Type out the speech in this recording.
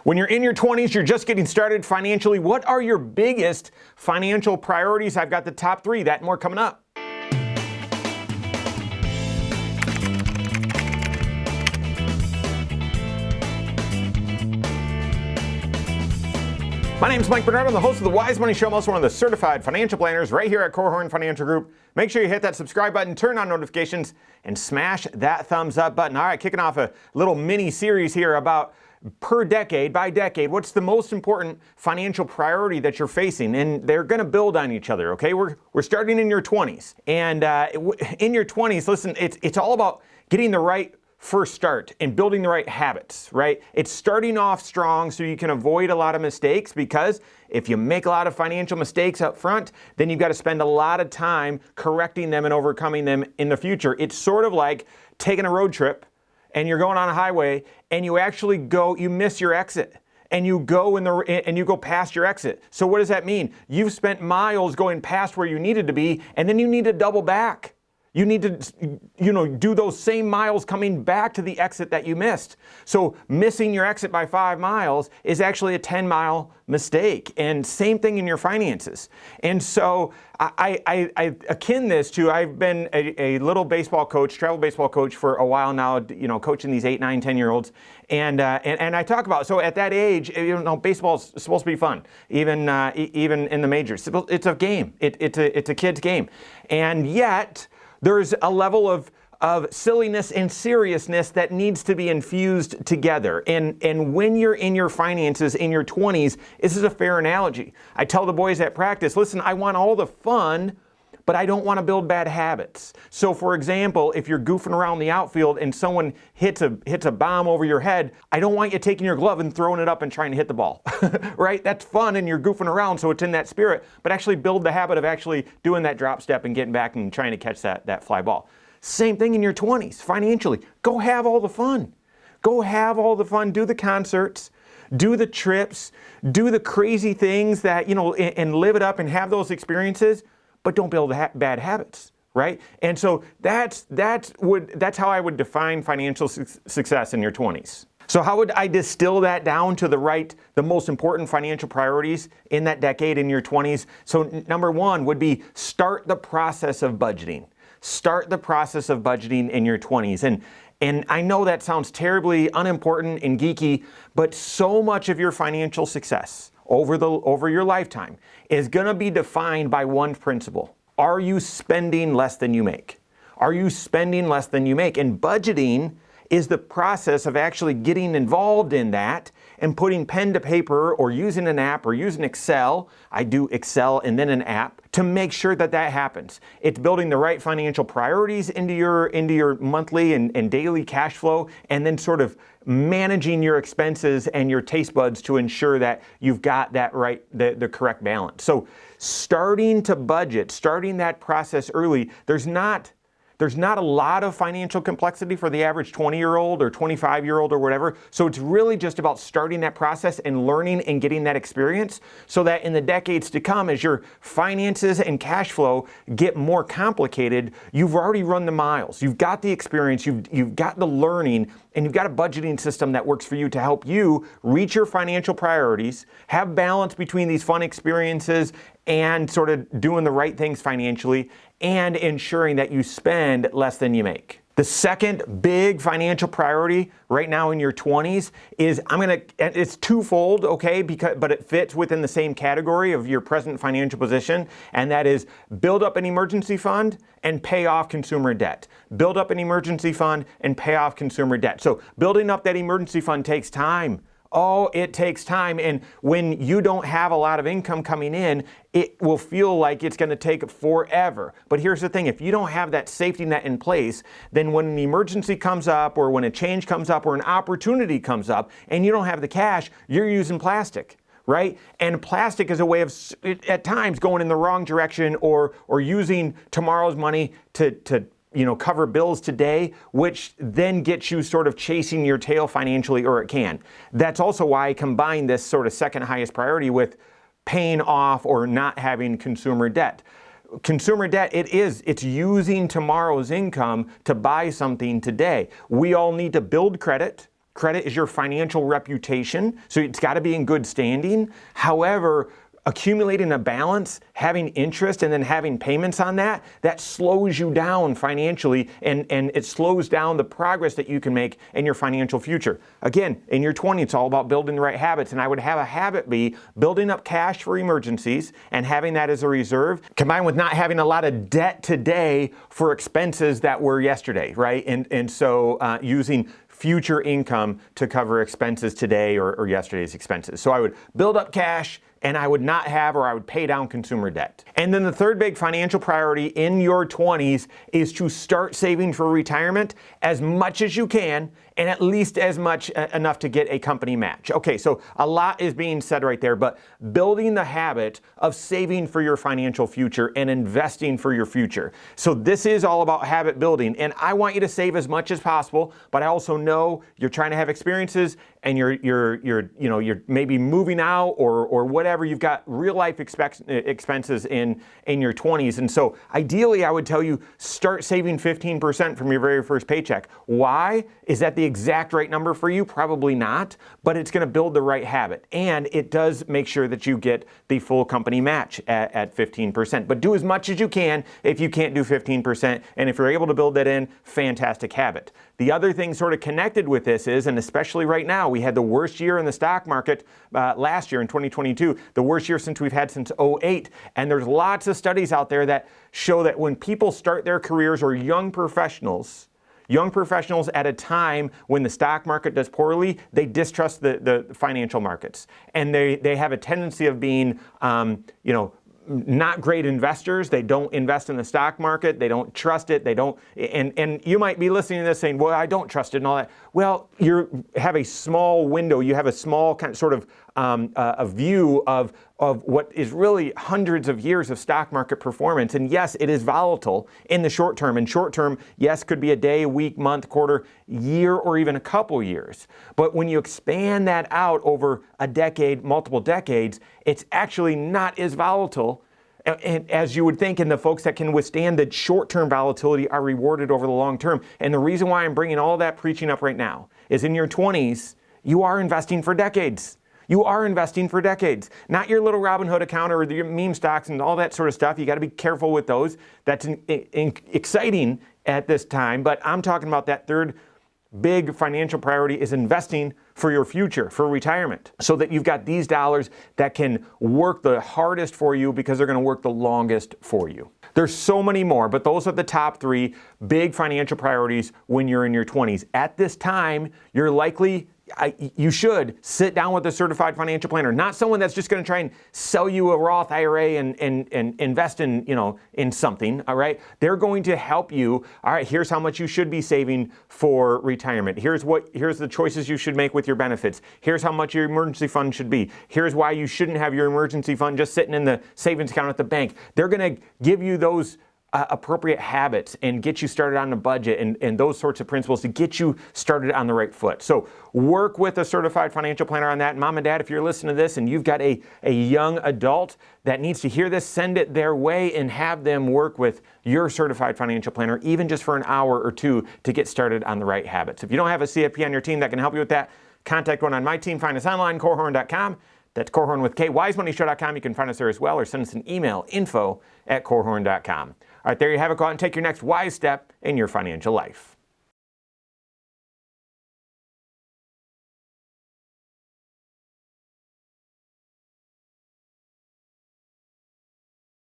When you're in your 20s, you're just getting started financially. What are your biggest financial priorities? I've got the top 3, that and more coming up. My name is Mike Bernard. I'm the host of the Wise Money Show. I'm also one of the certified financial planners right here at Korhorn Financial Group. Make sure you hit that subscribe button, turn on notifications, and smash that thumbs up button. All right, kicking off a little mini series here about per decade, by decade, what's the most important financial priority that you're facing? And they're going to build on each other, okay? We're starting in your 20s. And in your 20s, listen, it's all about getting the right first start and building the right habits, right? It's starting off strong so you can avoid a lot of mistakes, because if you make a lot of financial mistakes up front, then you've got to spend a lot of time correcting them and overcoming them in the future. It's sort of like taking a road trip and you're going on a highway and you actually you miss your exit. And you go past your exit. So what does that mean? You've spent miles going past where you needed to be, and then you need to double back. You need to, do those same miles coming back to the exit that you missed. So missing your exit by 5 miles is actually a 10-mile mistake. And same thing in your finances. And so I akin this to, I've been a little baseball coach, travel baseball coach for a while now, coaching these 8, 9, 10-year-olds. And I talk about, so at that age, baseball's supposed to be fun, even in the majors. It's a game. It's a kid's game. And yet, there's a level of silliness and seriousness that needs to be infused together. And when you're in your finances in your 20s, this is a fair analogy. I tell the boys at practice, listen, I want all the fun, but I don't want to build bad habits. So for example, if you're goofing around the outfield and someone hits a bomb over your head, I don't want you taking your glove and throwing it up and trying to hit the ball, right? That's fun and you're goofing around, so it's in that spirit, but actually build the habit of actually doing that drop step and getting back and trying to catch that fly ball. Same thing in your 20s, financially. Go have all the fun. Go have all the fun, do the concerts, do the trips, do the crazy things that, and live it up and have those experiences, but don't build bad habits, right? And so that's how I would define financial success in your 20s. So how would I distill that down to the most important financial priorities in that decade in your 20s? So number 1 would be start the process of budgeting. Start the process of budgeting in your 20s. And I know that sounds terribly unimportant and geeky, but so much of your financial success over your lifetime is going to be defined by one principle. Are you spending less than you make? Are you spending less than you make? And budgeting is the process of actually getting involved in that and putting pen to paper or using an app or using Excel. I do Excel and then an app to make sure that happens. It's building the right financial priorities into your monthly and daily cash flow, and then sort of managing your expenses and your taste buds to ensure that you've got that right, the correct balance. So starting to budget, starting that process early, there's not a lot of financial complexity for the average 20-year-old or 25-year-old or whatever. So it's really just about starting that process and learning and getting that experience so that in the decades to come, as your finances and cash flow get more complicated, you've already run the miles. You've got the experience, you've got the learning, and you've got a budgeting system that works for you to help you reach your financial priorities, have balance between these fun experiences and sort of doing the right things financially, and ensuring that you spend less than you make. The second big financial priority right now in your 20s is, it's twofold, okay, but it fits within the same category of your present financial position, and that is build up an emergency fund and pay off consumer debt. Build up an emergency fund and pay off consumer debt. So building up that emergency fund takes time. Oh, it takes time. And when you don't have a lot of income coming in, it will feel like it's going to take forever. But here's the thing. If you don't have that safety net in place, then when an emergency comes up or when a change comes up or an opportunity comes up and you don't have the cash, you're using plastic, right? And plastic is a way of, at times, going in the wrong direction or using tomorrow's money to cover bills today, which then gets you sort of chasing your tail financially, or it can. That's also why I combine this sort of second highest priority with paying off or not having consumer debt. Consumer debt, it's using tomorrow's income to buy something today. We all need to build credit. Credit is your financial reputation, so it's got to be in good standing. However, accumulating a balance, having interest, and then having payments on that slows you down financially, and it slows down the progress that you can make in your financial future. Again, in your 20s, it's all about building the right habits, and I would have a habit be building up cash for emergencies and having that as a reserve, combined with not having a lot of debt today for expenses that were yesterday, right? And so using future income to cover expenses today or yesterday's expenses. So I would build up cash, and I would not have, or I would pay down consumer debt. And then the third big financial priority in your 20s is to start saving for retirement as much as you can, and at least as much enough to get a company match. Okay, so a lot is being said right there, but building the habit of saving for your financial future and investing for your future. So this is all about habit building, and I want you to save as much as possible, but I also know you're trying to have experiences, and you're maybe moving out or whatever. You've got real life expenses in your 20s, and so ideally I would tell you start saving 15% from your very first paycheck. Why? Is that the exact right number for you? Probably not, but it's going to build the right habit, and it does make sure that you get the full company match at 15%. But do as much as you can if you can't do 15%, and if you're able to build that in, fantastic habit. The other thing sort of connected with this is, and especially right now, we had the worst year in the stock market last year in 2022, the worst year since we've had since 2008, and there's lots of studies out there that show that when people start their careers, or young professionals at a time when the stock market does poorly, they distrust the financial markets. And they have a tendency of being, not great investors. They don't invest in the stock market. They don't trust it. They don't, and you might be listening to this saying, well, I don't trust it and all that. Well, you have a small window. You have a small kind of sort of a view of what is really hundreds of years of stock market performance. And yes, it is volatile in the short term. And short term, yes, could be a day, week, month, quarter, year, or even a couple years. But when you expand that out over a decade, multiple decades, it's actually not as volatile as you would think, and the folks that can withstand the short-term volatility are rewarded over the long term. And the reason why I'm bringing all that preaching up right now is in your 20s, you are investing for decades. You are investing for decades. Not your little Robinhood account or your meme stocks and all that sort of stuff. You got to be careful with those. That's exciting at this time, but I'm talking about that third big financial priority is investing for your future, for retirement, so that you've got these dollars that can work the hardest for you because they're going to work the longest for you. There's so many more, but those are the top three big financial priorities when you're in your 20s. At this time, you're likely you should sit down with a certified financial planner, not someone that's just going to try and sell you a Roth IRA and invest in something. All right, they're going to help you. All right, here's how much you should be saving for retirement. Here's the choices you should make with your benefits. Here's how much your emergency fund should be. Here's why you shouldn't have your emergency fund just sitting in the savings account at the bank. They're going to give you those appropriate habits and get you started on a budget and those sorts of principles to get you started on the right foot. So work with a certified financial planner on that. Mom and Dad, if you're listening to this and you've got a young adult that needs to hear this, send it their way and have them work with your certified financial planner, even just for an hour or two, to get started on the right habits. If you don't have a CFP on your team that can help you with that, contact one on my team. Find us online, Korhorn.com. That's Korhorn with K, wisemoneyshow.com. You can find us there as well, or send us an email, info@korhorn.com. All right, there you have it. Go out and take your next wise step in your financial life.